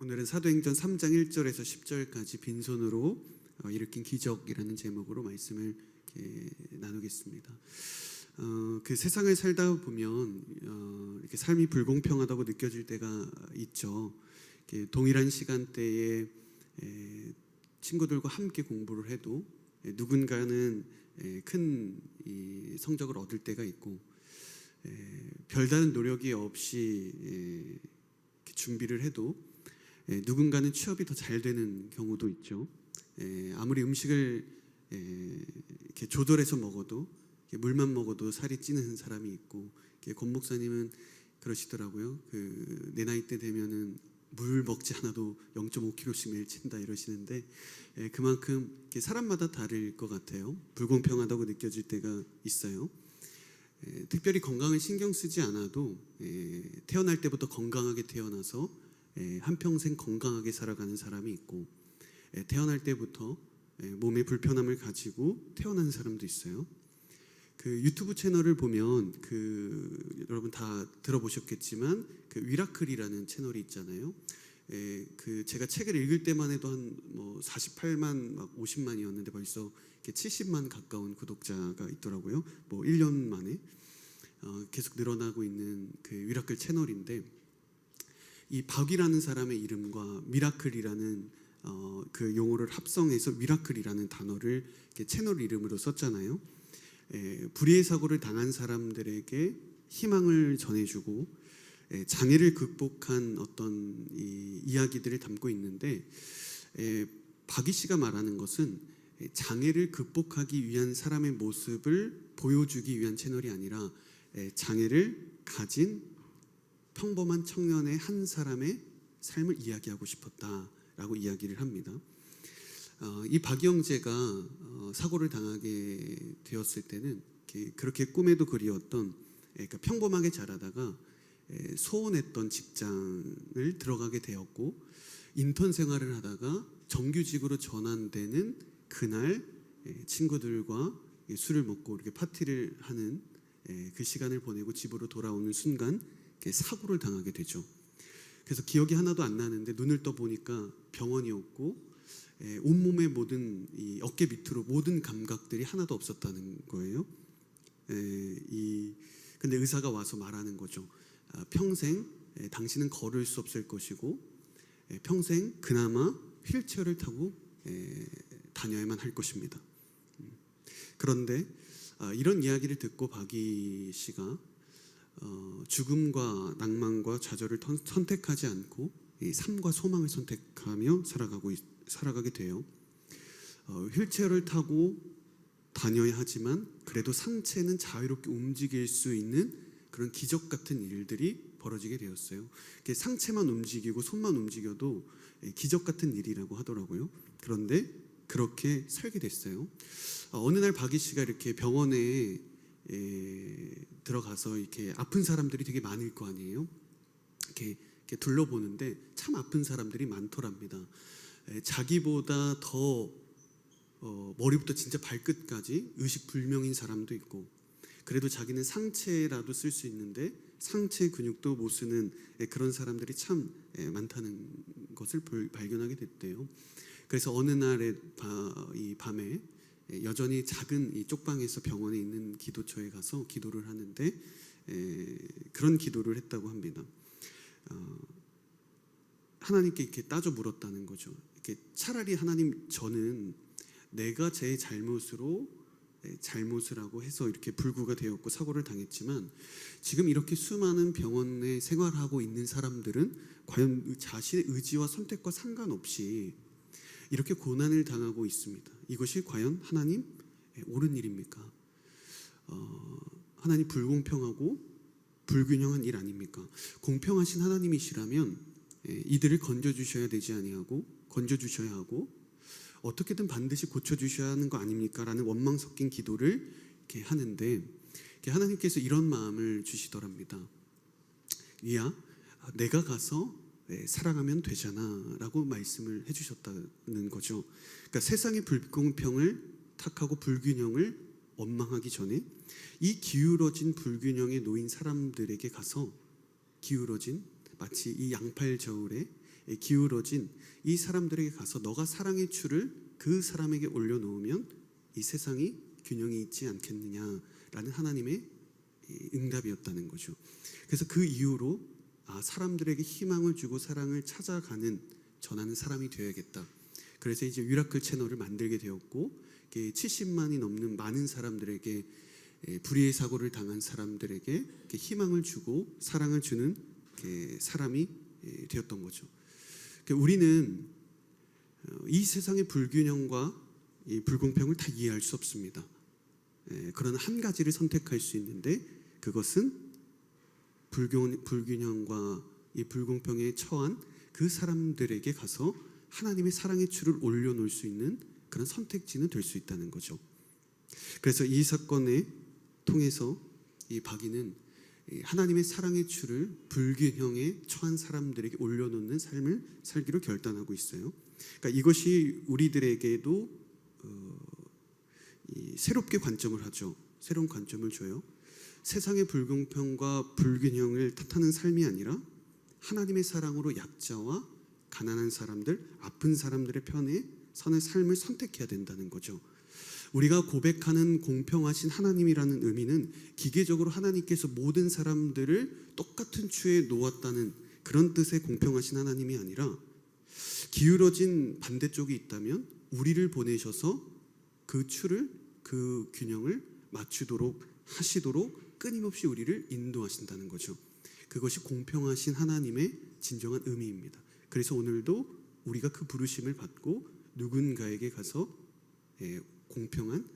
오늘은 사도행전 3장 1절에서 10절까지 빈손으로 일으킨 기적이라는 제목으로 말씀을 나누겠습니다. 그 세상을 살다 보면 이렇게 삶이 불공평하다고 느껴질 때가 있죠. 동일한 시간대에 친구들과 함께 공부를 해도 누군가는 큰 성적을 얻을 때가 있고 별다른 노력이 없이 준비를 해도 누군가는 취업이 더 잘 되는 경우도 있죠. 아무리 음식을 이렇게 조절해서 먹어도 물만 먹어도 살이 찌는 사람이 있고, 권 목사님은 그러시더라고요. 내 나이 때 되면은 물 먹지 않아도 0.5kg씩 매일 찐다 이러시는데, 그만큼 사람마다 다를 것 같아요. 불공평하다고 느껴질 때가 있어요. 특별히 건강을 신경 쓰지 않아도 태어날 때부터 건강하게 태어나서 한평생 건강하게 살아가는 사람이 있고, 태어날 때부터 몸에 불편함을 가지고 태어난 사람도 있어요. 유튜브 채널을 보면 여러분 다 들어보셨겠지만 위라클이라는 채널이 있잖아요. 제가 책을 읽을 때만 해도 한 48만 막 50만이었는데 벌써 70만 가까운 구독자가 있더라고요. 1년 만에 계속 늘어나고 있는 위라클 채널인데, 이 박이라는 사람의 이름과 미라클이라는 용어를 합성해서 위라클이라는 단어를 채널 이름으로 썼잖아요. 불의의 사고를 당한 사람들에게 희망을 전해주고 장애를 극복한 어떤 이야기들을 담고 있는데, 박이 씨가 말하는 것은 장애를 극복하기 위한 사람의 모습을 보여주기 위한 채널이 아니라 장애를 가진 평범한 청년의 한 사람의 삶을 이야기하고 싶었다라고 이야기를 합니다. 이 박 형제가 사고를 당하게 되었을 때는 그렇게 꿈에도 그리웠던, 그러니까 평범하게 자라다가 소원했던 직장을 들어가게 되었고, 인턴 생활을 하다가 정규직으로 전환되는 그날 친구들과 술을 먹고 이렇게 파티를 하는 그 시간을 보내고 집으로 돌아오는 순간 사고를 당하게 되죠. 그래서 기억이 하나도 안 나는데 눈을 떠 보니까 병원이었고, 온몸의 모든 어깨 밑으로 모든 감각들이 하나도 없었다는 거예요. 근데 의사가 와서 말하는 거죠. 평생 당신은 걸을 수 없을 것이고, 평생 그나마 휠체어를 타고 다녀야만 할 것입니다. 그런데 이런 이야기를 듣고 박이 씨가 죽음과 낭만과 좌절을 선택하지 않고 삶과 소망을 선택하며 살아가게 돼요. 휠체어를 타고 다녀야 하지만 그래도 상체는 자유롭게 움직일 수 있는 그런 기적 같은 일들이 벌어지게 되었어요. 상체만 움직이고 손만 움직여도 기적 같은 일이라고 하더라고요. 그런데 그렇게 살게 됐어요. 어느 날 박이 씨가 이렇게 병원에 들어가서 이렇게 아픈 사람들이 되게 많을 거 아니에요. 이렇게 둘러보는데 참 아픈 사람들이 많더랍니다. 자기보다 더 머리부터 진짜 발끝까지 의식불명인 사람도 있고, 그래도 자기는 상체라도 쓸 수 있는데 상체 근육도 못 쓰는 그런 사람들이 참 많다는 것을 발견하게 됐대요. 그래서 어느 날의 밤에 여전히 작은 이 쪽방에서 병원에 있는 기도처에 가서 기도를 하는데, 그런 기도를 했다고 합니다. 하나님께 이렇게 따져 물었다는 거죠. 이렇게 차라리 하나님, 저는 내가 제 잘못을 하고 해서 이렇게 불구가 되었고 사고를 당했지만, 지금 이렇게 수많은 병원에 생활하고 있는 사람들은 과연 자신의 의지와 선택과 상관없이 이렇게 고난을 당하고 있습니다. 이것이 과연 하나님 옳은 일입니까? 하나님 불공평하고 불균형한 일 아닙니까? 공평하신 하나님이시라면 이들을 건져주셔야 되지 아니하고 건져주셔야 하고 어떻게든 반드시 고쳐주셔야 하는 거 아닙니까? 라는 원망 섞인 기도를 이렇게 하는데, 하나님께서 이런 마음을 주시더랍니다. 위야, 내가 가서 사랑하면 되잖아 라고 말씀을 해주셨다는 거죠. 그러니까 세상의 불공평을 탁하고 불균형을 원망하기 전에 이 기울어진 불균형에 놓인 사람들에게 가서 기울어진, 마치 이 양팔 저울에 기울어진 이 사람들에게 가서 너가 사랑의 추를 그 사람에게 올려놓으면 이 세상이 균형이 있지 않겠느냐라는 하나님의 응답이었다는 거죠. 그래서 그 이후로 사람들에게 희망을 주고 사랑을 찾아가는 전하는 사람이 되어야겠다. 그래서 이제 미라클 채널을 만들게 되었고 70만이 넘는 많은 사람들에게 불의의 사고를 당한 사람들에게 희망을 주고 사랑을 주는 사람이 되었던 거죠. 우리는 이 세상의 불균형과 이 불공평을 다 이해할 수 없습니다. 그러나 한 가지를 선택할 수 있는데 그것은 불균형과 이 불공평에 처한 그 사람들에게 가서 하나님의 사랑의 추를 올려놓을 수 있는 그런 선택지는 될 수 있다는 거죠. 그래서 이 사건을 통해서 이 바기는 하나님의 사랑의 추를 불균형에 처한 사람들에게 올려놓는 삶을 살기로 결단하고 있어요. 그러니까 이것이 우리들에게도 새롭게 관점을 하죠. 새로운 관점을 줘요. 세상의 불공평과 불균형을 탓하는 삶이 아니라 하나님의 사랑으로 약자와 가난한 사람들, 아픈 사람들의 편에 서는 삶을 선택해야 된다는 거죠. 우리가 고백하는 공평하신 하나님이라는 의미는 기계적으로 하나님께서 모든 사람들을 똑같은 추에 놓았다는 그런 뜻의 공평하신 하나님이 아니라 기울어진 반대쪽이 있다면 우리를 보내셔서 그 추를, 그 균형을 맞추도록 하시도록 끊임없이 우리를 인도하신다는 거죠. 그것이 공평하신 하나님의 진정한 의미입니다. 그래서 오늘도 우리가 그 부르심을 받고 누군가에게 가서 공평한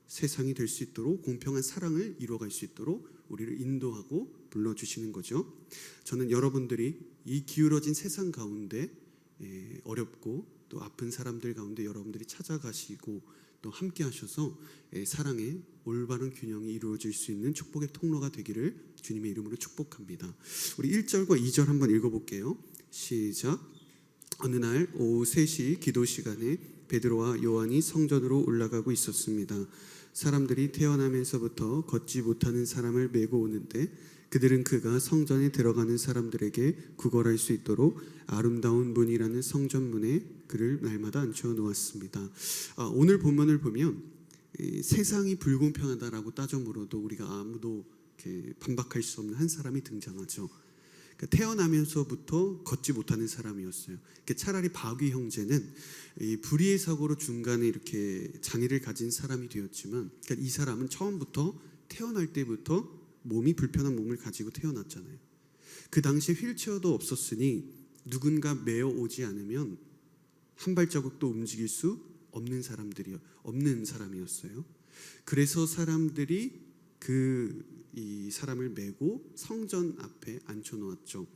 세상이 될 수 있도록 공평한 사랑을 이루어갈 수 있도록 우리를 인도하고 불러주시는 거죠. 저는 여러분들이 이 기울어진 세상 가운데 어렵고 또 아픈 사람들 가운데 여러분들이 찾아가시고 또 함께 하셔서 사랑의 올바른 균형이 이루어질 수 있는 축복의 통로가 되기를 주님의 이름으로 축복합니다. 우리 1절과 2절 한번 읽어볼게요. 시작. 어느 날 오후 3시 기도 시간에 베드로와 요한이 성전으로 올라가고 있었습니다. 사람들이 태어나면서부터 걷지 못하는 사람을 메고 오는데 그들은 그가 성전에 들어가는 사람들에게 구걸할 수 있도록 아름다운 문이라는 성전문에 그를 날마다 앉혀 놓았습니다. 오늘 본문을 보면 세상이 불공평하다라고 따져 물어도 우리가 아무도 이렇게 반박할 수 없는 한 사람이 등장하죠. 태어나면서부터 걷지 못하는 사람이었어요. 차라리 바귀 형제는 이 불의의 사고로 중간에 이렇게 장애를 가진 사람이 되었지만 이 사람은 처음부터 태어날 때부터 몸이 불편한 몸을 가지고 태어났잖아요. 그 당시에 휠체어도 없었으니 누군가 메어 오지 않으면 한 발자국도 움직일 수 없는 사람이었어요. 그래서 사람들이 이 사람을 메고 성전 앞에 앉혀놓았죠.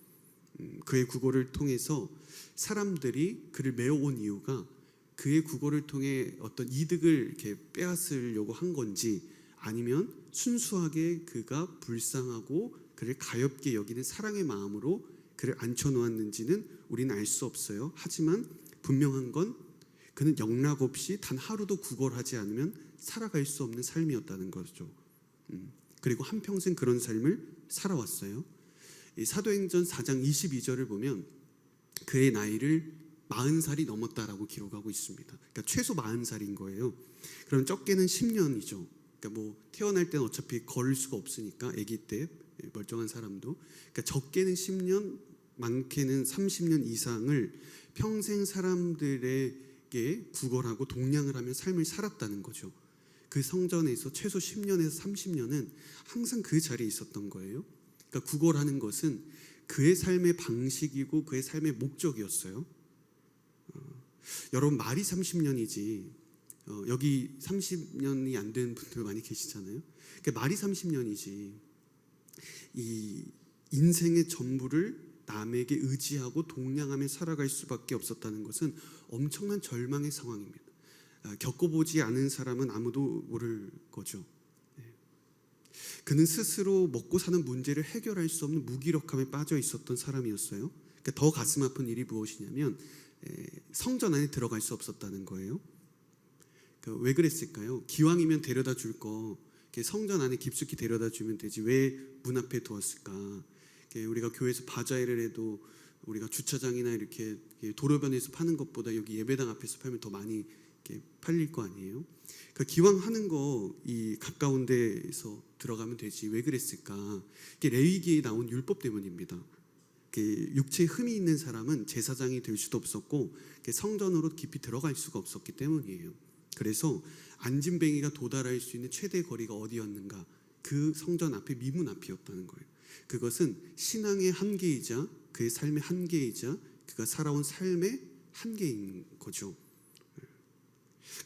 그의 구걸을 통해서 사람들이 그를 메어온 이유가 그의 구걸을 통해 어떤 이득을 이렇게 빼앗으려고 한 건지 아니면 순수하게 그가 불쌍하고 그를 가엾게 여기는 사랑의 마음으로 그를 앉혀놓았는지는 우리는 알 수 없어요. 하지만 분명한 건 그는 영락 없이 단 하루도 구걸하지 않으면 살아갈 수 없는 삶이었다는 거죠. 그리고 한평생 그런 삶을 살아왔어요. 이 사도행전 4장 22절을 보면 그의 나이를 40살이 넘었다라고 기록하고 있습니다. 그러니까 최소 40살인 거예요. 그럼 적게는 10년이죠. 그러니까 태어날 때는 어차피 걸을 수가 없으니까 아기 때 멀쩡한 사람도 그러니까 적게는 10년, 많게는 30년 이상을 평생 사람들에게 구걸하고 동냥을 하며 삶을 살았다는 거죠. 그 성전에서 최소 10년에서 30년은 항상 그 자리에 있었던 거예요. 그러니까 구걸하는 것은 그의 삶의 방식이고 그의 삶의 목적이었어요. 여러분 말이 30년이지 여기 30년이 안 되는 분들 많이 계시잖아요. 그러니까 말이 30년이지 이 인생의 전부를 남에게 의지하고 동냥하며 살아갈 수밖에 없었다는 것은 엄청난 절망의 상황입니다. 겪어보지 않은 사람은 아무도 모를 거죠. 그는 스스로 먹고 사는 문제를 해결할 수 없는 무기력함에 빠져 있었던 사람이었어요. 그러니까 더 가슴 아픈 일이 무엇이냐면 성전 안에 들어갈 수 없었다는 거예요. 왜 그랬을까요? 기왕이면 데려다 줄 거 성전 안에 깊숙이 데려다 주면 되지 왜 문 앞에 두었을까? 우리가 교회에서 바자회를 해도 우리가 주차장이나 이렇게 도로변에서 파는 것보다 여기 예배당 앞에서 팔면 더 많이 이렇게 팔릴 거 아니에요. 그러니까 기왕 하는 거 이 가까운 데에서 들어가면 되지 왜 그랬을까? 이게 레위기에 나온 율법 때문입니다. 육체에 흠이 있는 사람은 제사장이 될 수도 없었고 성전으로 깊이 들어갈 수가 없었기 때문이에요. 그래서 안진뱅이가 도달할 수 있는 최대 거리가 어디였는가? 그 성전 앞에 미문 앞이었다는 거예요. 그것은 신앙의 한계이자 그의 삶의 한계이자 그가 살아온 삶의 한계인 거죠.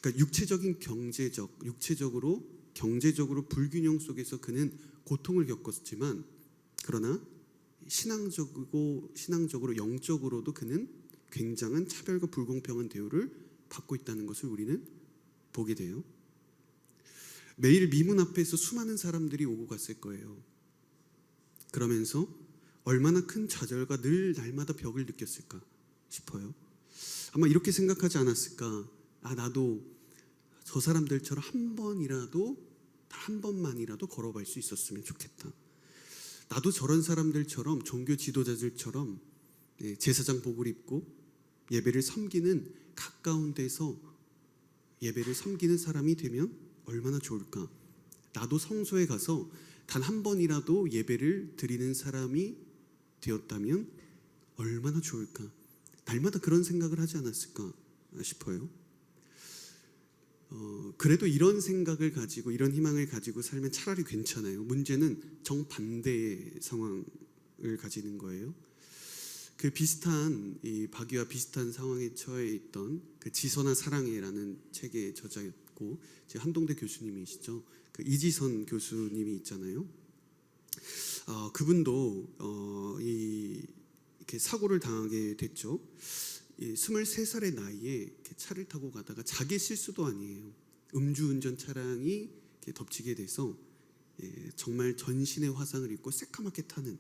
그러니까 경제적으로 불균형 속에서 그는 고통을 겪었지만 그러나 신앙적으로 영적으로도 그는 굉장한 차별과 불공평한 대우를 받고 있다는 것을 우리는 보게 돼요. 매일 미문 앞에서 수많은 사람들이 오고 갔을 거예요. 그러면서 얼마나 큰 좌절과 늘 날마다 벽을 느꼈을까 싶어요. 아마 이렇게 생각하지 않았을까? 나도 저 사람들처럼 한 번만이라도 걸어갈 수 있었으면 좋겠다. 나도 저런 사람들처럼 종교 지도자들처럼 제사장 복을 입고 예배를 섬기는 가까운 데서 예배를 섬기는 사람이 되면 얼마나 좋을까? 나도 성소에 가서 단 한 번이라도 예배를 드리는 사람이 되었다면 얼마나 좋을까? 날마다 그런 생각을 하지 않았을까 싶어요. 그래도 이런 생각을 가지고 이런 희망을 가지고 살면 차라리 괜찮아요. 문제는 정반대의 상황을 가지는 거예요. 이 박이와 비슷한 상황에 처해 있던 그 지선아 사랑해라는 책의 저자였고 한동대 교수님이시죠. 그 이지선 교수님이 있잖아요. 그분도 이렇게 사고를 당하게 됐죠. 23살의 나이에 차를 타고 가다가 자기 실수도 아니에요. 음주운전 차량이 덮치게 돼서 정말 전신에 화상을 입고 새까맣게 타는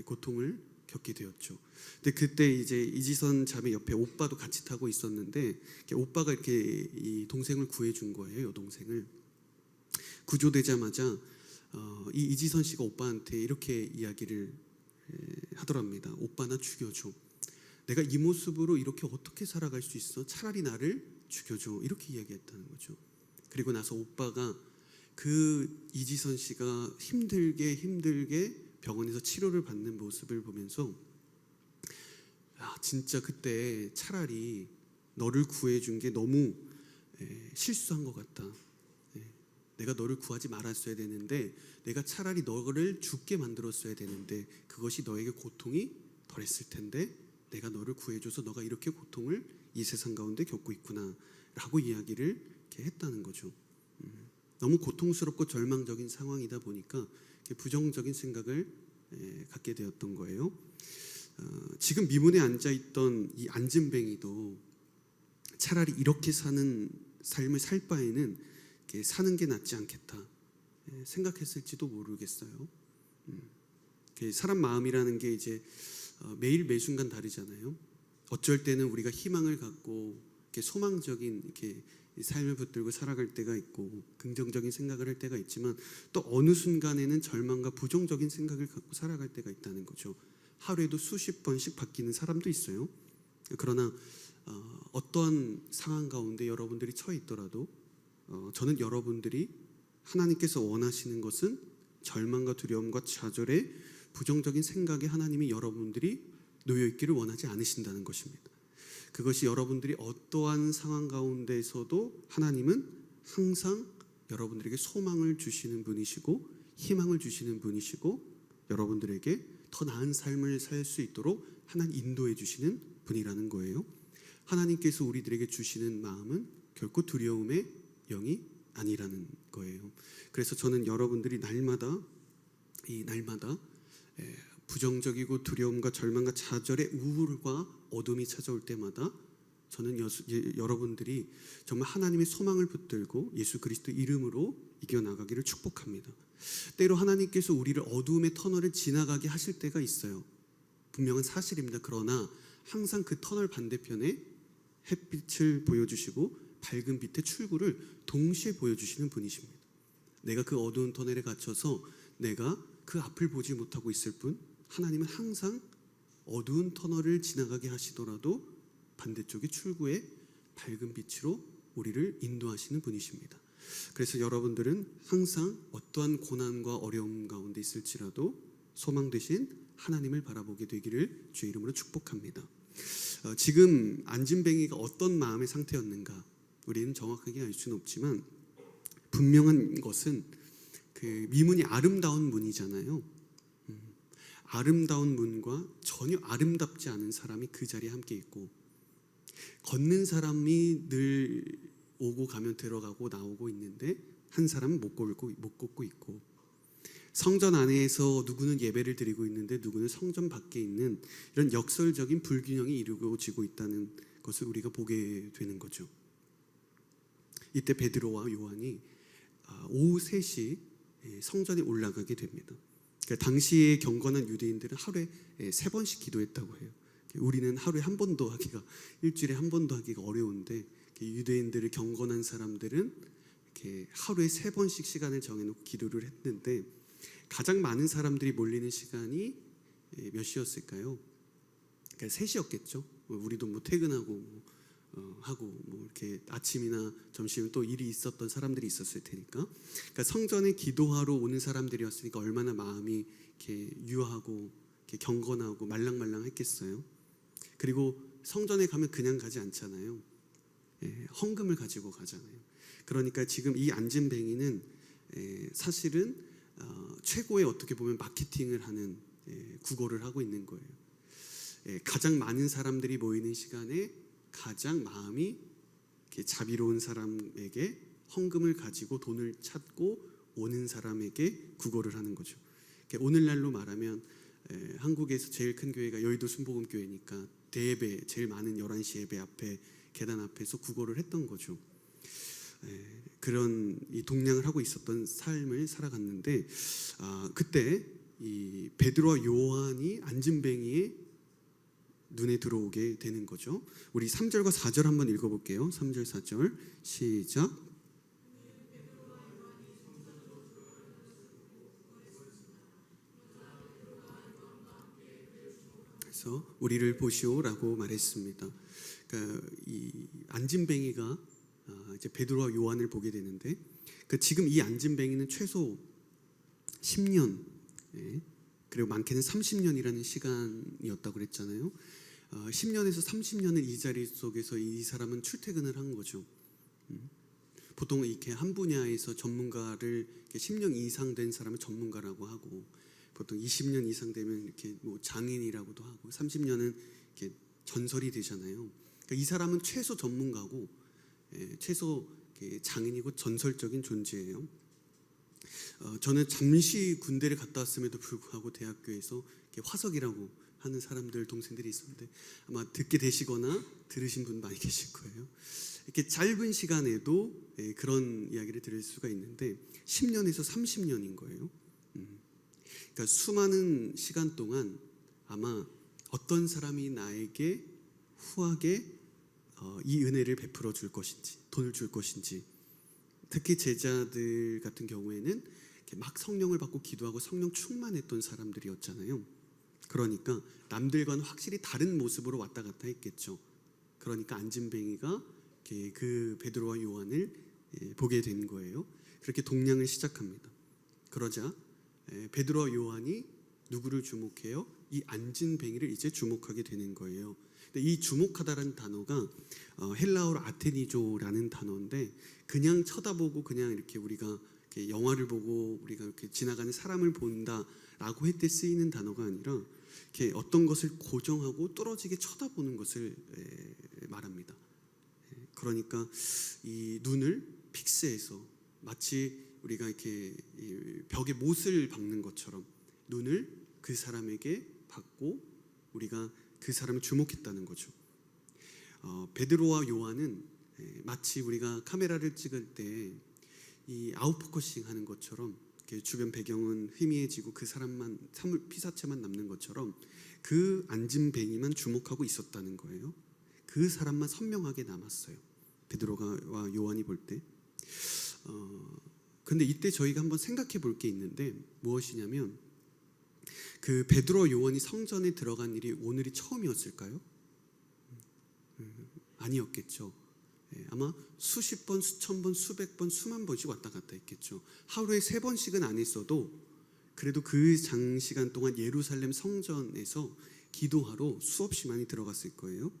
고통을 겪게 되었죠. 근데 그때 이제 이지선 자매 옆에 오빠도 같이 타고 있었는데 오빠가 이렇게 이 동생을 구해준 거예요. 여동생을 구조되자마자 이 이지선 씨가 오빠한테 이렇게 이야기를 하더랍니다. 오빠 나 죽여줘. 내가 이 모습으로 이렇게 어떻게 살아갈 수 있어? 차라리 나를 죽여줘. 이렇게 이야기했다는 거죠. 그리고 나서 오빠가 그 이지선 씨가 힘들게 병원에서 치료를 받는 모습을 보면서 진짜 그때 차라리 너를 구해준 게 너무 실수한 것 같다. 내가 너를 구하지 말았어야 되는데 내가 차라리 너를 죽게 만들었어야 되는데 그것이 너에게 고통이 덜했을 텐데 내가 너를 구해줘서 너가 이렇게 고통을 이 세상 가운데 겪고 있구나 라고 이야기를 이렇게 했다는 거죠. 너무 고통스럽고 절망적인 상황이다 보니까 부정적인 생각을 갖게 되었던 거예요. 지금 미문에 앉아있던 이 안진뱅이도 차라리 이렇게 사는 삶을 살 바에는 사는 게 낫지 않겠다 생각했을지도 모르겠어요. 사람 마음이라는 게 이제 매일 매순간 다르잖아요. 어쩔 때는 우리가 희망을 갖고 소망적인 삶을 붙들고 살아갈 때가 있고 긍정적인 생각을 할 때가 있지만 또 어느 순간에는 절망과 부정적인 생각을 갖고 살아갈 때가 있다는 거죠. 하루에도 수십 번씩 바뀌는 사람도 있어요. 그러나 어떠한 상황 가운데 여러분들이 처해 있더라도 저는 여러분들이 하나님께서 원하시는 것은 절망과 두려움과 좌절의 부정적인 생각에 하나님이 여러분들이 놓여 있기를 원하지 않으신다는 것입니다. 그것이 여러분들이 어떠한 상황 가운데서도 하나님은 항상 여러분들에게 소망을 주시는 분이시고 희망을 주시는 분이시고 여러분들에게 더 나은 삶을 살 수 있도록 하나님 인도해 주시는 분이라는 거예요. 하나님께서 우리들에게 주시는 마음은 결코 두려움의 영이 아니라는 거예요. 그래서 저는 여러분들이 날마다 부정적이고 두려움과 절망과 좌절의 우울과 어둠이 찾아올 때마다 저는 여러분들이 정말 하나님의 소망을 붙들고 예수 그리스도 이름으로 이겨나가기를 축복합니다. 때로 하나님께서 우리를 어두움의 터널을 지나가게 하실 때가 있어요. 분명한 사실입니다. 그러나 항상 그 터널 반대편에 햇빛을 보여주시고 밝은 빛의 출구를 동시에 보여주시는 분이십니다. 내가 그 어두운 터널에 갇혀서 내가 그 앞을 보지 못하고 있을 뿐 하나님은 항상 어두운 터널을 지나가게 하시더라도 반대쪽의 출구에 밝은 빛으로 우리를 인도하시는 분이십니다. 그래서 여러분들은 항상 어떠한 고난과 어려움 가운데 있을지라도 소망 되신 하나님을 바라보게 되기를 주의 이름으로 축복합니다. 지금 안진뱅이가 어떤 마음의 상태였는가 우리는 정확하게 알 수는 없지만 분명한 것은 그 미문이 아름다운 문이잖아요. 아름다운 문과 전혀 아름답지 않은 사람이 그 자리에 함께 있고, 걷는 사람이 늘 오고 가면 들어가고 나오고 있는데 한 사람은 못 걷고 있고, 성전 안에서 누구는 예배를 드리고 있는데 누구는 성전 밖에 있는 이런 역설적인 불균형이 이루어지고 있다는 것을 우리가 보게 되는 거죠. 이때 베드로와 요한이 오후 3시 성전에 올라가게 됩니다. 그러니까 당시에 경건한 유대인들은 하루에 3번씩 기도했다고 해요. 우리는 하루에 한 번도 하기가, 일주일에 한 번도 하기가 어려운데 유대인들을 경건한 사람들은 이렇게 하루에 3번씩 시간을 정해놓고 기도를 했는데, 가장 많은 사람들이 몰리는 시간이 몇 시였을까요? 그러니까 3시였겠죠. 우리도 뭐 퇴근하고 하고 이렇게 아침이나 점심 또 일이 있었던 사람들이 있었을 테니까, 그러니까 성전에 기도하러 오는 사람들이었으니까 얼마나 마음이 이렇게 유하고 이렇게 경건하고 말랑말랑했겠어요. 그리고 성전에 가면 그냥 가지 않잖아요. 헌금을 가지고 가잖아요. 그러니까 지금 이 안진뱅이는 사실은 최고의 어떻게 보면 마케팅을 하는 구걸을 하고 있는 거예요. 가장 많은 사람들이 모이는 시간에 가장 마음이 자비로운 사람에게 헌금을 가지고 돈을 찾고 오는 사람에게 구걸을 하는 거죠. 오늘날로 말하면 한국에서 제일 큰 교회가 여의도 순복음교회니까 대예배 제일 많은 11시 예배 앞에 계단 앞에서 구걸을 했던 거죠. 그런 이 동냥을 하고 있었던 삶을 살아갔는데, 그때 이 베드로와 요한이 안진뱅이의 눈에 들어오게 되는 거죠. 우리 3절과 4절 한번 읽어볼게요. 3절 4절 시작. 그래서 우리를 보시오라고 말했습니다. 그러니까 이 안진뱅이가 이제 베드로와 요한을 보게 되는데, 지금 이 안진뱅이는 최소 10년, 그리고 많게는 30년이라는 시간이었다고 그랬잖아요. 10년에서 30년을 이 자리 속에서 이 사람은 출퇴근을 한 거죠. 보통 이렇게 한 분야에서 전문가를 10년 이상 된 사람을 전문가라고 하고, 보통 20년 이상 되면 이렇게 뭐 장인이라고도 하고, 30년은 이렇게 전설이 되잖아요. 그러니까 이 사람은 최소 전문가고, 최소 장인이고 전설적인 존재예요. 저는 잠시 군대를 갔다 왔음에도 불구하고 대학교에서 화석이라고 하는 사람들, 동생들이 있었는데 아마 듣게 되시거나 들으신 분 많이 계실 거예요. 이렇게 짧은 시간에도 그런 이야기를 들을 수가 있는데 10년에서 30년인 거예요. 그러니까 수많은 시간 동안 아마 어떤 사람이 나에게 후하게 이 은혜를 베풀어 줄 것인지, 돈을 줄 것인지, 특히 제자들 같은 경우에는 막 성령을 받고 기도하고 성령 충만했던 사람들이었잖아요. 그러니까 남들과는 확실히 다른 모습으로 왔다 갔다 했겠죠. 그러니까 안진뱅이가 그 베드로와 요한을 보게 된 거예요. 그렇게 동냥을 시작합니다. 그러자 베드로와 요한이 누구를 주목해요? 이 안진뱅이를 이제 주목하게 되는 거예요. 근데 이 주목하다라는 단어가 헬라어로 아테니조라는 단어인데, 그냥 쳐다보고 그냥 이렇게 우리가 이렇게 영화를 보고 우리가 이렇게 지나가는 사람을 본다라고 할 때 쓰이는 단어가 아니라 이렇게 어떤 것을 고정하고 뚫어지게 쳐다보는 것을 말합니다. 그러니까 이 눈을 픽스해서 마치 우리가 이렇게 벽에 못을 박는 것처럼 눈을 그 사람에게 받고 우리가 그 사람을 주목했다는 거죠. 베드로와 요한은 마치 우리가 카메라를 찍을 때 이 아웃포커싱 하는 것처럼 주변 배경은 희미해지고 그 사람만 피사체만 남는 것처럼 그 안진뱅이만 주목하고 있었다는 거예요. 그 사람만 선명하게 남았어요. 베드로와 요한이 볼 때. 근데 이때 저희가 한번 생각해 볼 게 있는데 무엇이냐면, 그 베드로와 요한이 성전에 들어간 일이 오늘이 처음이었을까요? 아니었겠죠. 아마 수십 번, 수천 번, 수백 번, 수만 번씩 왔다 갔다 했겠죠. 하루에 3번씩은 안 했어도 그래도 그 장시간 동안 예루살렘 성전에서 기도하러 수없이 많이 들어갔을 거예요.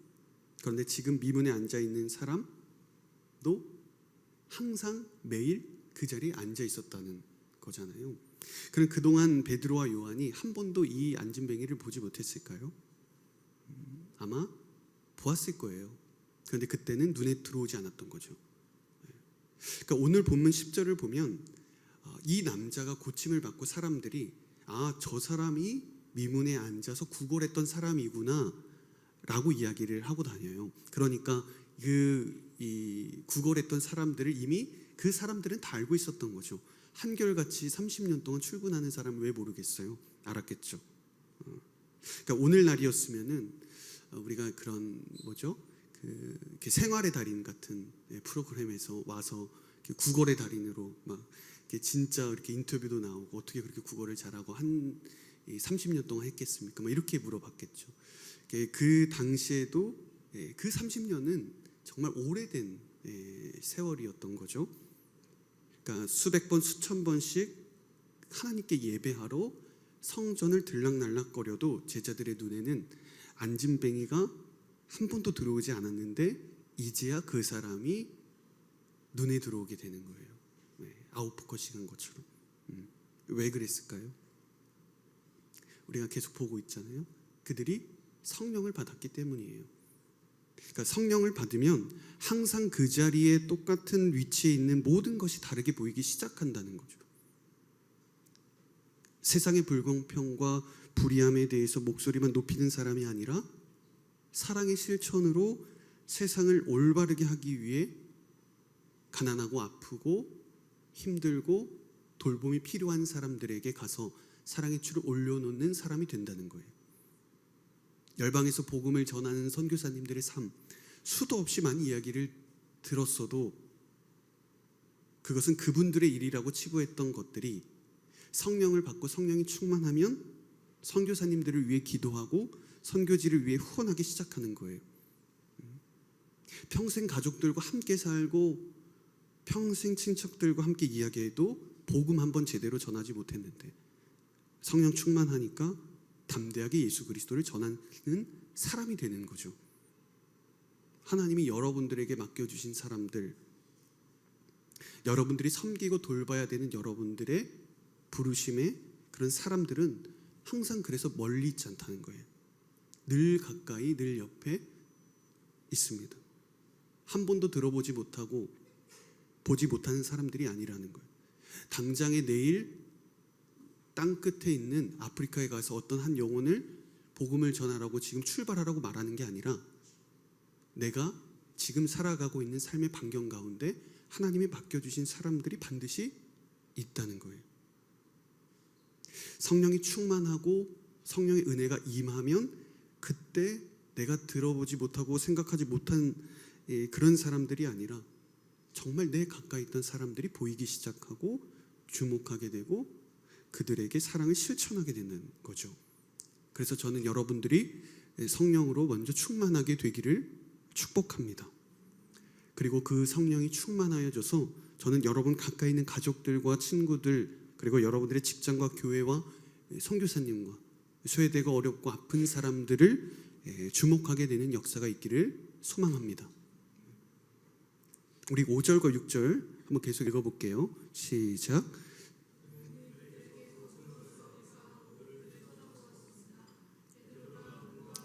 그런데 지금 미문에 앉아 있는 사람도 항상 매일 그 자리에 앉아 있었다는 거잖아요. 그럼 그동안 베드로와 요한이 한 번도 이 안진뱅이를 보지 못했을까요? 아마 보았을 거예요. 그런데 그때는 눈에 들어오지 않았던 거죠. 그러니까 오늘 본문 10절을 보면 이 남자가 고침을 받고 사람들이 저 사람이 미문에 앉아서 구걸했던 사람이구나 라고 이야기를 하고 다녀요. 그러니까 이 구걸했던 사람들을 이미 그 사람들은 다 알고 있었던 거죠. 한결같이 30년 동안 출근하는 사람을 왜 모르겠어요? 알았겠죠. 그러니까 오늘날이었으면은 우리가 그런 이렇게 생활의 달인 같은 프로그램에서 와서 구걸의 달인으로 막 진짜 이렇게 인터뷰도 나오고 어떻게 그렇게 구걸을 잘하고 한 30년 동안 했겠습니까? 막 이렇게 물어봤겠죠. 그 당시에도 그 30년은 정말 오래된 세월이었던 거죠. 그러니까 수백 번, 수천 번씩 하나님께 예배하러 성전을 들락날락거려도 제자들의 눈에는 안진뱅이가 한 번도 들어오지 않았는데 이제야 그 사람이 눈에 들어오게 되는 거예요. 아웃포커싱한 것처럼. 왜 그랬을까요? 우리가 계속 보고 있잖아요. 그들이 성령을 받았기 때문이에요. 그러니까 성령을 받으면 항상 그 자리에 똑같은 위치에 있는 모든 것이 다르게 보이기 시작한다는 거죠. 세상의 불공평과 불의함에 대해서 목소리만 높이는 사람이 아니라 사랑의 실천으로 세상을 올바르게 하기 위해 가난하고 아프고 힘들고 돌봄이 필요한 사람들에게 가서 사랑의 줄을 올려놓는 사람이 된다는 거예요. 열방에서 복음을 전하는 선교사님들의 삶, 수도 없이 많은 이야기를 들었어도 그것은 그분들의 일이라고 치부했던 것들이 성령을 받고 성령이 충만하면 선교사님들을 위해 기도하고 선교지를 위해 후원하기 시작하는 거예요. 평생 가족들과 함께 살고 평생 친척들과 함께 이야기해도 복음 한번 제대로 전하지 못했는데 성령 충만하니까 담대하게 예수 그리스도를 전하는 사람이 되는 거죠. 하나님이 여러분들에게 맡겨주신 사람들, 여러분들이 섬기고 돌봐야 되는 여러분들의 부르심의 그런 사람들은 항상 그래서 멀리 있지 않다는 거예요. 늘 가까이, 늘 옆에 있습니다. 한 번도 들어보지 못하고 보지 못하는 사람들이 아니라는 거예요. 당장에 내일 땅 끝에 있는 아프리카에 가서 어떤 한 영혼을 복음을 전하라고 지금 출발하라고 말하는 게 아니라 내가 지금 살아가고 있는 삶의 반경 가운데 하나님이 맡겨주신 사람들이 반드시 있다는 거예요. 성령이 충만하고 성령의 은혜가 임하면 그때 내가 들어보지 못하고 생각하지 못한 그런 사람들이 아니라 정말 내 가까이 있던 사람들이 보이기 시작하고 주목하게 되고 그들에게 사랑을 실천하게 되는 거죠. 그래서 저는 여러분들이 성령으로 먼저 충만하게 되기를 축복합니다. 그리고 그 성령이 충만하여져서 저는 여러분 가까이 있는 가족들과 친구들 그리고 여러분들의 직장과 교회와 선교사님과 소외되고 어렵고 아픈 사람들을 주목하게 되는 역사가 있기를 소망합니다. 우리 5절과 6절 한번 계속 읽어볼게요. 시작.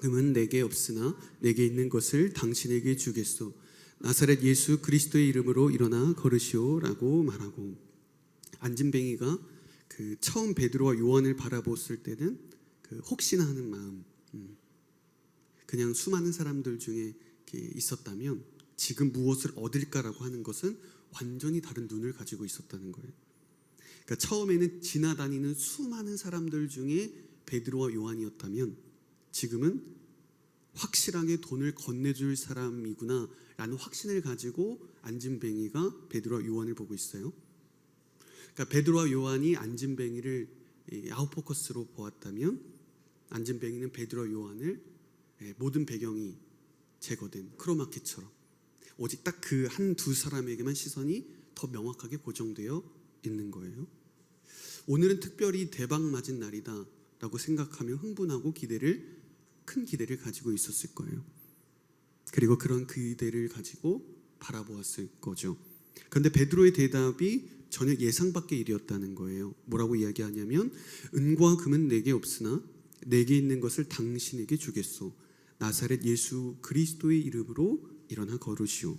금은 내게 없으나 내게 있는 것을 당신에게 주겠소. 나사렛 예수 그리스도의 이름으로 일어나 걸으시오라고 말하고, 안진뱅이가 그 처음 베드로와 요한을 바라봤을 때는 그 혹시나 하는 마음, 그냥 수많은 사람들 중에 있었다면 지금 무엇을 얻을까라고 하는 것은 완전히 다른 눈을 가지고 있었다는 거예요. 그러니까 처음에는 지나다니는 수많은 사람들 중에 베드로와 요한이었다면 지금은 확실하게 돈을 건네줄 사람이구나 라는 확신을 가지고 안진뱅이가 베드로와 요한을 보고 있어요. 그러니까 베드로와 요한이 안진뱅이를 이 아웃포커스로 보았다면 안진뱅이는 베드로 요한을 모든 배경이 제거된 크로마키처럼 오직 딱 그 한두 사람에게만 시선이 더 명확하게 고정되어 있는 거예요. 오늘은 특별히 대박 맞은 날이다 라고 생각하며 흥분하고 큰 기대를 가지고 있었을 거예요. 그리고 그런 기대를 가지고 바라보았을 거죠. 그런데 베드로의 대답이 전혀 예상 밖의 일이었다는 거예요. 뭐라고 이야기하냐면 은과 금은 내게 없으나 내게 있는 것을 당신에게 주겠소. 나사렛 예수 그리스도의 이름으로 일어나 걸으시오.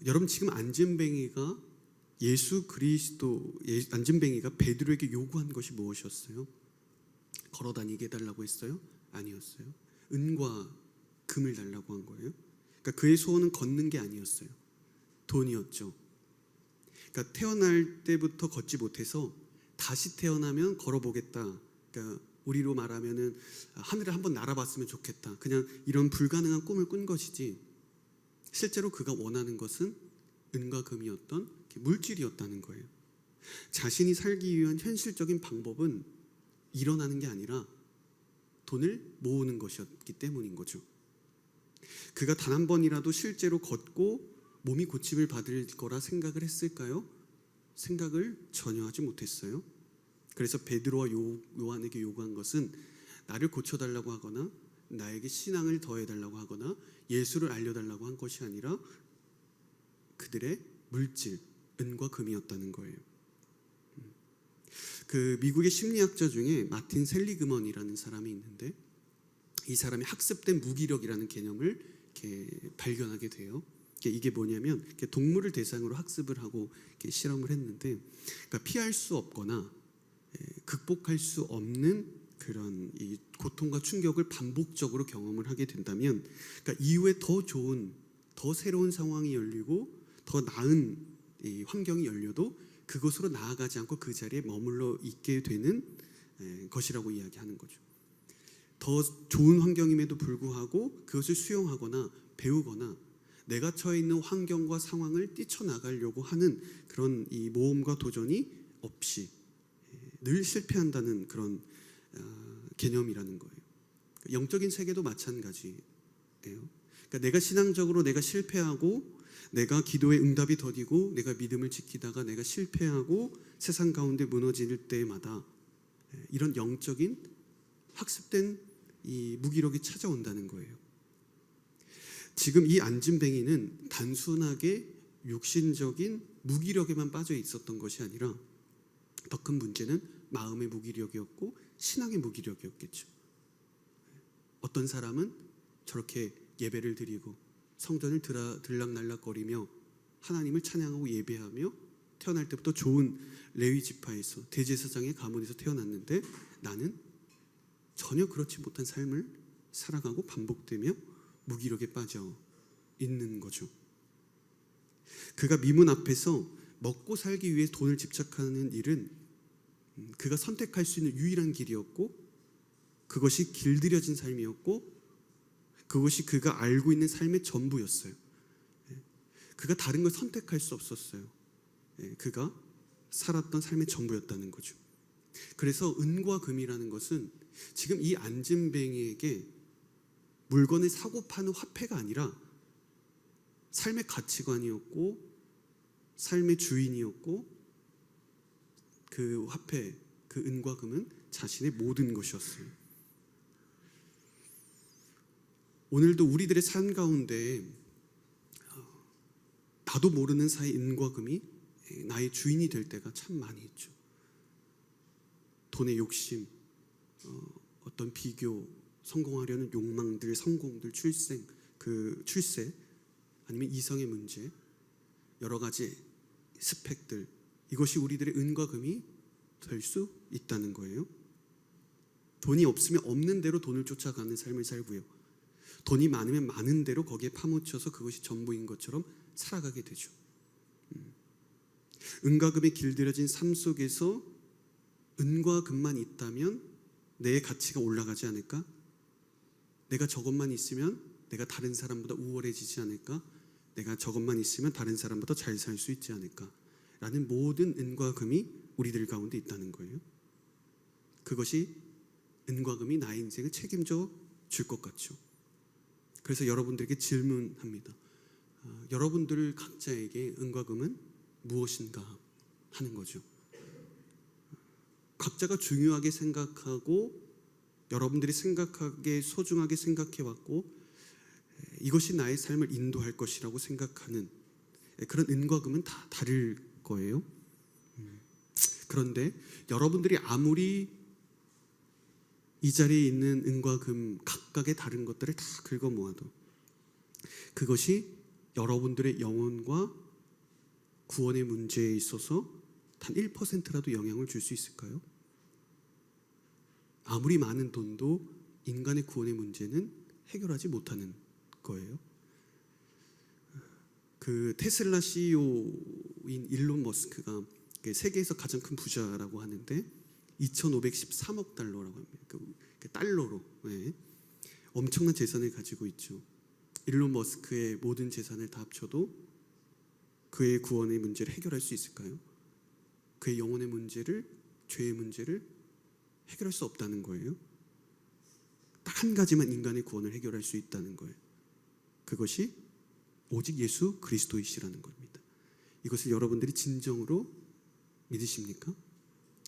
여러분 지금 안진뱅이가 베드로에게 요구한 것이 무엇이었어요? 걸어다니게 해달라고 했어요? 아니었어요. 은과 금을 달라고 한 거예요. 그러니까 그의 소원은 걷는 게 아니었어요. 돈이었죠. 그러니까 태어날 때부터 걷지 못해서 다시 태어나면 걸어보겠다. 그러니까 우리로 말하면은 하늘을 한번 날아봤으면 좋겠다. 그냥 이런 불가능한 꿈을 꾼 것이지 실제로 그가 원하는 것은 은과 금이었던 물질이었다는 거예요. 자신이 살기 위한 현실적인 방법은 일어나는 게 아니라 돈을 모으는 것이었기 때문인 거죠. 그가 단 한 번이라도 실제로 걷고 몸이 고침을 받을 거라 생각을 했을까요? 생각을 전혀 하지 못했어요. 그래서 베드로와 요한에게 요구한 것은 나를 고쳐달라고 하거나 나에게 신앙을 더해달라고 하거나 예수를 알려달라고 한 것이 아니라 그들의 물질, 은과 금이었다는 거예요. 그 미국의 심리학자 중에 마틴 셀리그먼이라는 사람이 있는데 이 사람이 학습된 무기력이라는 개념을 이렇게 발견하게 돼요. 이게 뭐냐면 동물을 대상으로 학습을 하고 실험을 했는데 그러니까 피할 수 없거나 극복할 수 없는 그런 이 고통과 충격을 반복적으로 경험을 하게 된다면 그러니까 이후에 더 좋은, 더 새로운 상황이 열리고 더 나은 이 환경이 열려도 그것으로 나아가지 않고 그 자리에 머물러 있게 되는 것이라고 이야기하는 거죠. 더 좋은 환경임에도 불구하고 그것을 수용하거나 배우거나 내가 처해 있는 환경과 상황을 뛰쳐나가려고 하는 그런 이 모험과 도전이 없이 늘 실패한다는 그런 개념이라는 거예요. 영적인 세계도 마찬가지예요. 그러니까 내가 신앙적으로 내가 실패하고 내가 기도에 응답이 더디고 내가 믿음을 지키다가 내가 실패하고 세상 가운데 무너질 때마다 이런 영적인 학습된 이 무기력이 찾아온다는 거예요. 지금 이 안진뱅이는 단순하게 육신적인 무기력에만 빠져 있었던 것이 아니라 더 큰 문제는 마음의 무기력이었고 신앙의 무기력이었겠죠. 어떤 사람은 저렇게 예배를 드리고 성전을 들락날락거리며 하나님을 찬양하고 예배하며 태어날 때부터 좋은 레위 지파에서 대제사장의 가문에서 태어났는데 나는 전혀 그렇지 못한 삶을 살아가고 반복되며 무기력에 빠져 있는 거죠. 그가 미문 앞에서 먹고 살기 위해 돈을 집착하는 일은 그가 선택할 수 있는 유일한 길이었고 그것이 길들여진 삶이었고 그것이 그가 알고 있는 삶의 전부였어요. 그가 다른 걸 선택할 수 없었어요. 그가 살았던 삶의 전부였다는 거죠. 그래서 은과 금이라는 것은 지금 이 안진뱅이에게 물건을 사고 파는 화폐가 아니라 삶의 가치관이었고 삶의 주인이었고 그 화폐, 그 은과 금은 자신의 모든 것이었어요. 오늘도 우리들의 삶 가운데 나도 모르는 사이 은과 금이 나의 주인이 될 때가 참 많이 있죠. 돈의 욕심, 어떤 비교, 성공하려는 욕망들, 성공들, 출세, 아니면 이성의 문제, 여러 가지 스펙들, 이것이 우리들의 은과 금이 될 수 있다는 거예요. 돈이 없으면 없는 대로 돈을 쫓아가는 삶을 살고요. 돈이 많으면 많은 대로 거기에 파묻혀서 그것이 전부인 것처럼 살아가게 되죠. 은과 금에 길들여진 삶 속에서 은과 금만 있다면 내 가치가 올라가지 않을까? 내가 저것만 있으면 내가 다른 사람보다 우월해지지 않을까? 내가 저것만 있으면 다른 사람보다 잘 살 수 있지 않을까? 라는 모든 은과 금이 우리들 가운데 있다는 거예요. 그것이 은과 금이 나의 인생을 책임져 줄 것 같죠. 그래서 여러분들에게 질문합니다. 여러분들 각자에게 은과 금은 무엇인가 하는 거죠. 각자가 중요하게 생각하고 여러분들이 생각하기에 소중하게 생각해왔고 이것이 나의 삶을 인도할 것이라고 생각하는 그런 은과 금은 다 다를 거예요. 그런데 여러분들이 아무리 이 자리에 있는 은과 금 각각의 다른 것들을 다 긁어 모아도 그것이 여러분들의 영혼과 구원의 문제에 있어서 단 1%라도 영향을 줄 수 있을까요? 아무리 많은 돈도 인간의 구원의 문제는 해결하지 못하는 거예요. 그 테슬라 CEO인 일론 머스크가 세계에서 가장 큰 부자라고 하는데 2,513억 달러라고 합니다. 그 달러로 엄청난 재산을 가지고 있죠. 일론 머스크의 모든 재산을 다 합쳐도 그의 구원의 문제를 해결할 수 있을까요? 그의 영혼의 문제를, 죄의 문제를 해결할 수 없다는 거예요. 딱 한 가지만 인간의 구원을 해결할 수 있다는 거예요. 그것이 오직 예수 그리스도이시라는 겁니다. 이것을 여러분들이 진정으로 믿으십니까?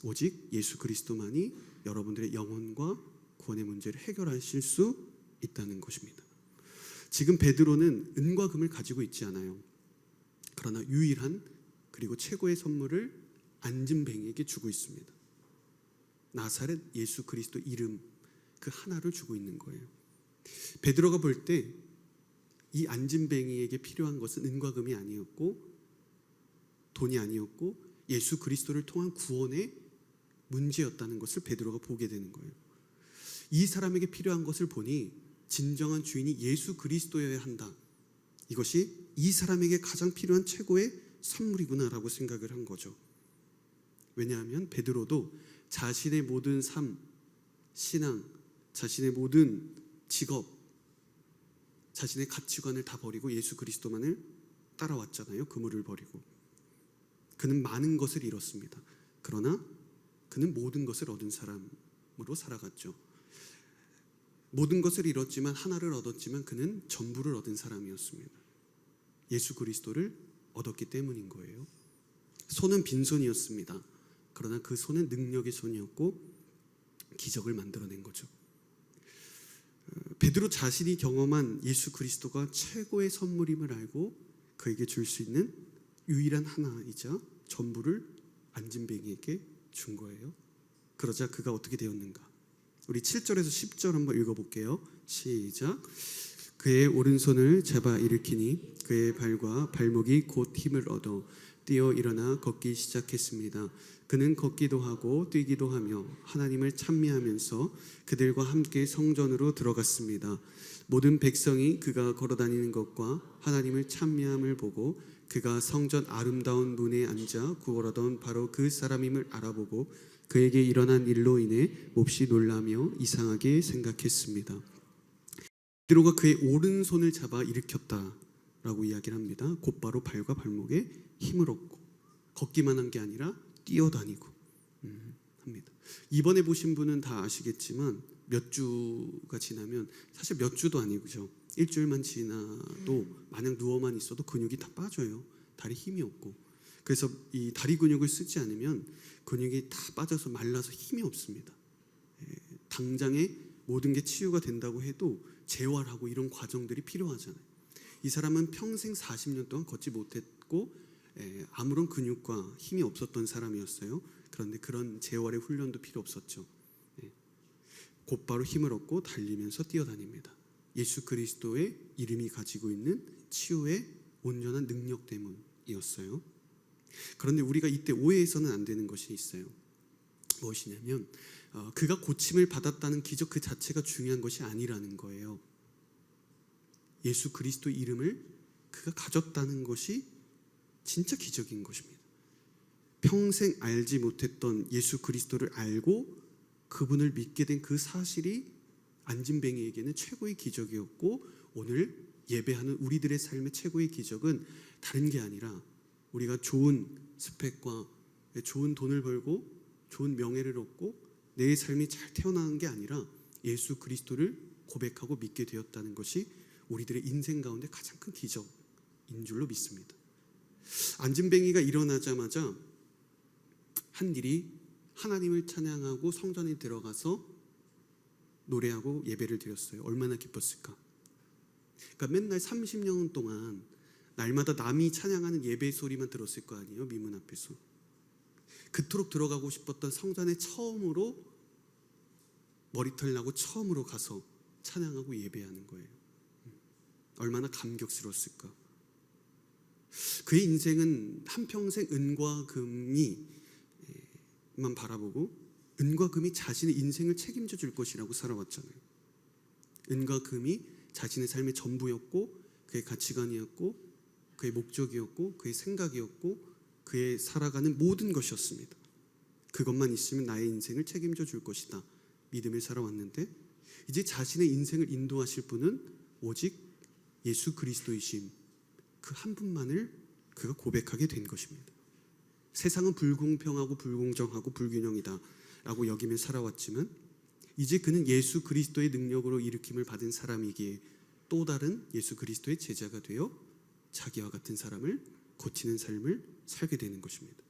오직 예수 그리스도만이 여러분들의 영혼과 구원의 문제를 해결하실 수 있다는 것입니다. 지금 베드로는 은과 금을 가지고 있지 않아요. 그러나 유일한 그리고 최고의 선물을 안진뱅이에게 주고 있습니다. 나사렛 예수 그리스도 이름 그 하나를 주고 있는 거예요. 베드로가 볼 때 이 안진뱅이에게 필요한 것은 은과 금이 아니었고 돈이 아니었고 예수 그리스도를 통한 구원의 문제였다는 것을 베드로가 보게 되는 거예요. 이 사람에게 필요한 것을 보니 진정한 주인이 예수 그리스도여야 한다. 이것이 이 사람에게 가장 필요한 최고의 선물이구나라고 생각을 한 거죠. 왜냐하면 베드로도 자신의 모든 삶, 신앙, 자신의 모든 직업, 자신의 가치관을 다 버리고 예수 그리스도만을 따라왔잖아요. 그물을 버리고. 그는 많은 것을 잃었습니다. 그러나 그는 모든 것을 얻은 사람으로 살아갔죠. 모든 것을 잃었지만 하나를 얻었지만 그는 전부를 얻은 사람이었습니다. 예수 그리스도를 얻었기 때문인 거예요. 손은 빈손이었습니다. 그러나 그 손은 능력의 손이었고 기적을 만들어낸 거죠. 베드로 자신이 경험한 예수 그리스도가 최고의 선물임을 알고 그에게 줄 수 있는 유일한 하나이자 전부를 안진뱅이에게 준 거예요. 그러자 그가 어떻게 되었는가? 우리 7절에서 10절 한번 읽어볼게요. 시작. 그의 오른손을 잡아 일으키니 그의 발과 발목이 곧 힘을 얻어 뛰어 일어나 걷기 시작했습니다. 그는 걷기도 하고 뛰기도 하며 하나님을 찬미하면서 그들과 함께 성전으로 들어갔습니다. 모든 백성이 그가 걸어다니는 것과 하나님을 찬미함을 보고 그가 성전 아름다운 문에 앉아 구걸하던 바로 그 사람임을 알아보고 그에게 일어난 일로 인해 몹시 놀라며 이상하게 생각했습니다. 베드로가 그의 오른손을 잡아 일으켰다라고 이야기를 합니다. 곧바로 발과 발목에 힘을 얻고 걷기만 한 게 아니라 뛰어다니고 합니다. 이번에 보신 분은 다 아시겠지만 몇 주가 지나면 사실 몇 주도 아니죠. 일주일만 지나도 마냥 누워만 있어도 근육이 다 빠져요. 다리 힘이 없고. 그래서 이 다리 근육을 쓰지 않으면 근육이 다 빠져서 말라서 힘이 없습니다. 당장에 모든 게 치유가 된다고 해도 재활하고 이런 과정들이 필요하잖아요. 이 사람은 평생 40년 동안 걷지 못했고 아무런 근육과 힘이 없었던 사람이었어요. 그런데 그런 재활의 훈련도 필요 없었죠. 곧바로 힘을 얻고 달리면서 뛰어다닙니다. 예수 그리스도의 이름이 가지고 있는 치유의 온전한 능력 때문이었어요. 그런데 우리가 이때 오해해서는 안 되는 것이 있어요. 무엇이냐면 그가 고침을 받았다는 기적 그 자체가 중요한 것이 아니라는 거예요. 예수 그리스도 이름을 그가 가졌다는 것이 진짜 기적인 것입니다. 평생 알지 못했던 예수 그리스도를 알고 그분을 믿게 된 그 사실이 안진뱅이에게는 최고의 기적이었고 오늘 예배하는 우리들의 삶의 최고의 기적은 다른 게 아니라 우리가 좋은 스펙과 좋은 돈을 벌고 좋은 명예를 얻고 내 삶이 잘 태어나는 게 아니라 예수 그리스도를 고백하고 믿게 되었다는 것이 우리들의 인생 가운데 가장 큰 기적인 줄로 믿습니다. 안진뱅이가 일어나자마자 한 일이 하나님을 찬양하고 성전에 들어가서 노래하고 예배를 드렸어요. 얼마나 기뻤을까. 그러니까 맨날 30년 동안 날마다 남이 찬양하는 예배 소리만 들었을 거 아니에요. 미문 앞에서. 그토록 들어가고 싶었던 성전에 처음으로 머리털 나고 처음으로 가서 찬양하고 예배하는 거예요. 얼마나 감격스러웠을까. 그의 인생은 한평생 은과 금이만 바라보고 은과 금이 자신의 인생을 책임져 줄 것이라고 살아왔잖아요. 은과 금이 자신의 삶의 전부였고 그의 가치관이었고 그의 목적이었고 그의 생각이었고 그의 살아가는 모든 것이었습니다. 그것만 있으면 나의 인생을 책임져 줄 것이다. 믿음을 살아왔는데 이제 자신의 인생을 인도하실 분은 오직 예수 그리스도이심 그 한 분만을 그가 고백하게 된 것입니다. 세상은 불공평하고 불공정하고 불균형이다 라고 여기며 살아왔지만 이제 그는 예수 그리스도의 능력으로 일으킴을 받은 사람이기에 또 다른 예수 그리스도의 제자가 되어 자기와 같은 사람을 고치는 삶을 살게 되는 것입니다.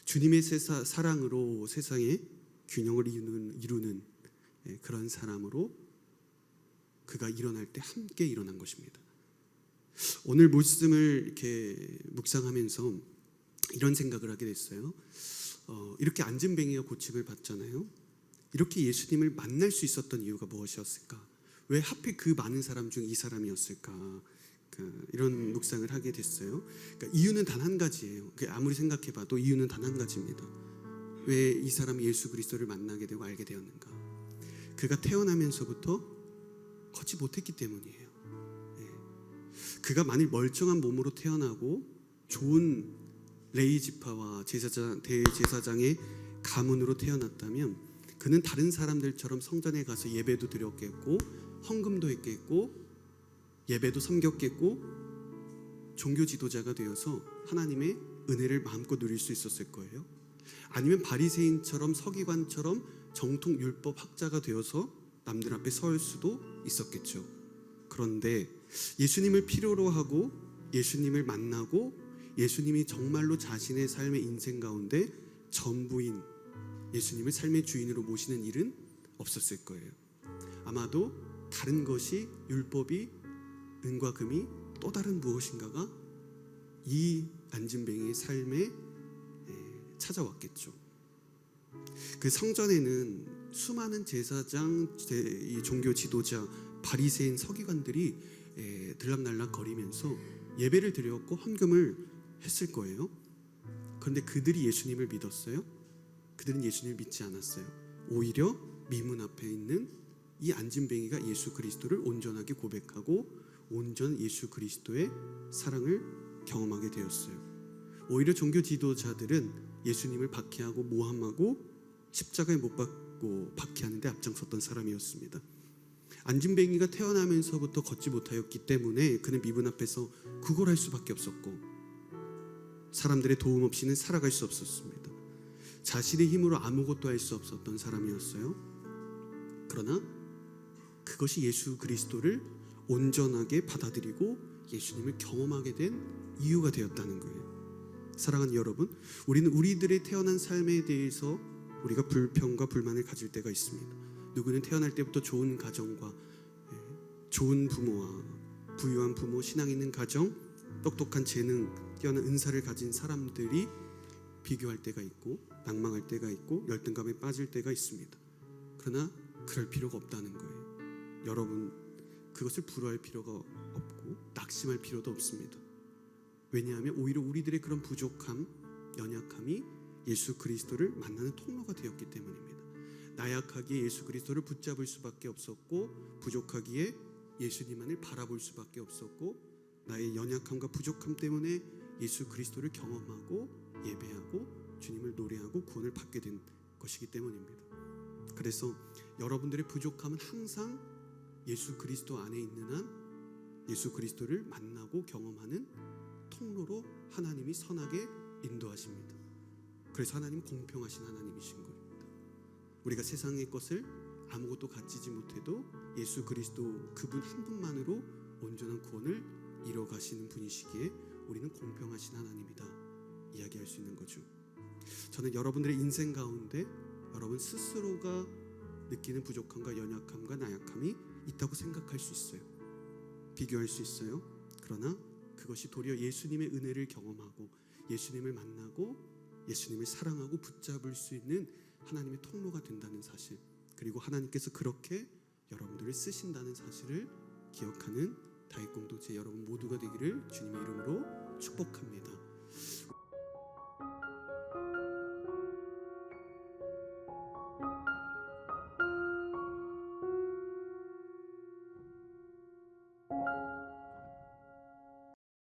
주님의 사랑으로 세상에 균형을 이루는 그런 사람으로 그가 일어날 때 함께 일어난 것입니다. 오늘 말씀을 이렇게 묵상하면서 이런 생각을 하게 됐어요. 이렇게 안진뱅이가 고침을 받잖아요. 이렇게 예수님을 만날 수 있었던 이유가 무엇이었을까? 왜 하필 그 많은 사람 중 이 사람이었을까? 이런 묵상을 하게 됐어요. 그러니까 이유는 단 한 가지예요. 아무리 생각해봐도 이유는 단 한 가지입니다. 왜 이 사람이 예수 그리스도를 만나게 되고 알게 되었는가? 그가 태어나면서부터 걷지 못했기 때문이에요. 그가 만일 멀쩡한 몸으로 태어나고 좋은 레위 지파와 대제사장의 가문으로 태어났다면 그는 다른 사람들처럼 성전에 가서 예배도 드렸겠고 헌금도 했겠고 예배도 섬겼겠고 종교 지도자가 되어서 하나님의 은혜를 마음껏 누릴 수 있었을 거예요. 아니면 바리새인처럼 서기관처럼 정통 율법 학자가 되어서 남들 앞에 설 수도 있었겠죠. 그런데 예수님을 필요로 하고 예수님을 만나고 예수님이 정말로 자신의 삶의 인생 가운데 전부인 예수님을 삶의 주인으로 모시는 일은 없었을 거예요. 아마도 다른 것이 율법이 은과 금이 또 다른 무엇인가가 이 안진뱅이의 삶에 찾아왔겠죠. 그 성전에는 수많은 제사장, 종교 지도자, 바리새인 서기관들이 들락날락 거리면서 예배를 드렸고 헌금을 했을 거예요. 그런데 그들이 예수님을 믿었어요? 그들은 예수님을 믿지 않았어요. 오히려 미문 앞에 있는 이 안진뱅이가 예수 그리스도를 온전하게 고백하고 온전 예수 그리스도의 사랑을 경험하게 되었어요. 오히려 종교 지도자들은 예수님을 박해하고 모함하고 십자가에 못 박고 박해하는데 앞장섰던 사람이었습니다. 안진뱅이가 태어나면서부터 걷지 못하였기 때문에 그는 미문 앞에서 구걸할 수밖에 없었고 사람들의 도움 없이는 살아갈 수 없었습니다. 자신의 힘으로 아무것도 할 수 없었던 사람이었어요. 그러나 그것이 예수 그리스도를 온전하게 받아들이고 예수님을 경험하게 된 이유가 되었다는 거예요. 사랑하는 여러분, 우리는 우리들의 태어난 삶에 대해서 우리가 불평과 불만을 가질 때가 있습니다. 누구는 태어날 때부터 좋은 가정과 좋은 부모와 부유한 부모, 신앙 있는 가정, 똑똑한 재능, 뛰어난 은사를 가진 사람들이 비교할 때가 있고 낭망할 때가 있고 열등감에 빠질 때가 있습니다. 그러나 그럴 필요가 없다는 거예요. 여러분, 그것을 부러워할 필요가 없고 낙심할 필요도 없습니다. 왜냐하면 오히려 우리들의 그런 부족함, 연약함이 예수 그리스도를 만나는 통로가 되었기 때문입니다. 나약하기에 예수 그리스도를 붙잡을 수밖에 없었고 부족하기에 예수님만을 바라볼 수밖에 없었고 나의 연약함과 부족함 때문에 예수 그리스도를 경험하고 예배하고 주님을 노래하고 구원을 받게 된 것이기 때문입니다. 그래서 여러분들의 부족함은 항상 예수 그리스도 안에 있는 한 예수 그리스도를 만나고 경험하는 통로로 하나님이 선하게 인도하십니다. 그래서 하나님은 공평하신 하나님이신 겁니다. 우리가 세상의 것을 아무것도 가지지 못해도 예수 그리스도 그분 한 분만으로 온전한 구원을 이뤄 가시는 분이시기에 우리는 공평하신 하나님이다 이야기할 수 있는 거죠. 저는 여러분들의 인생 가운데 여러분 스스로가 느끼는 부족함과 연약함과 나약함이 있다고 생각할 수 있어요. 비교할 수 있어요. 그러나 그것이 도리어 예수님의 은혜를 경험하고 예수님을 만나고 예수님을 사랑하고 붙잡을 수 있는 하나님의 통로가 된다는 사실, 그리고 하나님께서 그렇게 여러분들을 쓰신다는 사실을 기억하는 다윗 공동체 여러분 모두가 되기를 주님의 이름으로 축복합니다.